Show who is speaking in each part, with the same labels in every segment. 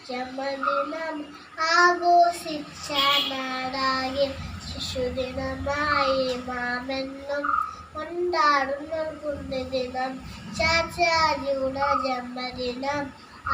Speaker 1: ജന്മദിനം ആഘോഷിച്ച നാടാകെ ശിശുദിനമായി മാമെന്നും കൊണ്ടാടുന്ന പുണ്യദിനം. ചാച്ചാജിയുടെ ജന്മദിനം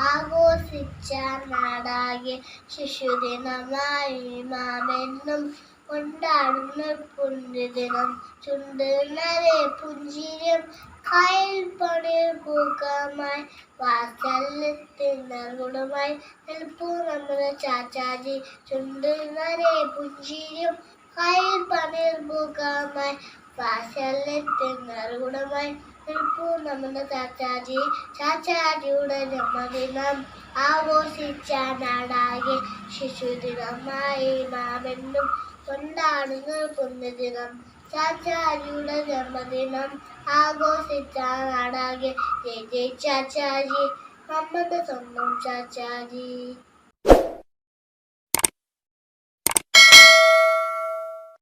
Speaker 1: ആഘോഷിച്ച നാടാകെ ശിശുദിനമായി മാമെന്നും കൊണ്ടാടുന്ന പുണ്യദിനം. ചുണ്ടുന്നരെ പുഞ്ചിരിയും കയ്യിൽ പണിയിൽ പൂക്കമായി വാത്സല്യത്തിനറുമായി നിൽപ്പൂ നമ്മുടെ ചാച്ചാജി. ചുണ്ടുന്നരെ പുഞ്ചിരിയും കയ്യിൽ പണിയിൽ പൂക്കമായി വാത്സല്യത്തിനറുമായി നിൽപ്പൂ നമ്മുടെ ചാച്ചാജി. ചാച്ചാജിയുടെ ജന്മദിനം ആഘോഷിച്ച നാടാകെ ശിശുദിനമായി മാമെന്നും കൊണ്ടാടുന്ന പുണ്യദിനം. ചാച്ചാജിയുടെ ജന്മദിനം ആഘോഷിച്ച നാടാകെ ജയ് ജയ് ചാച്ചാജി, നമ്മുടെ സ്വന്തം ചാച്ചാജി.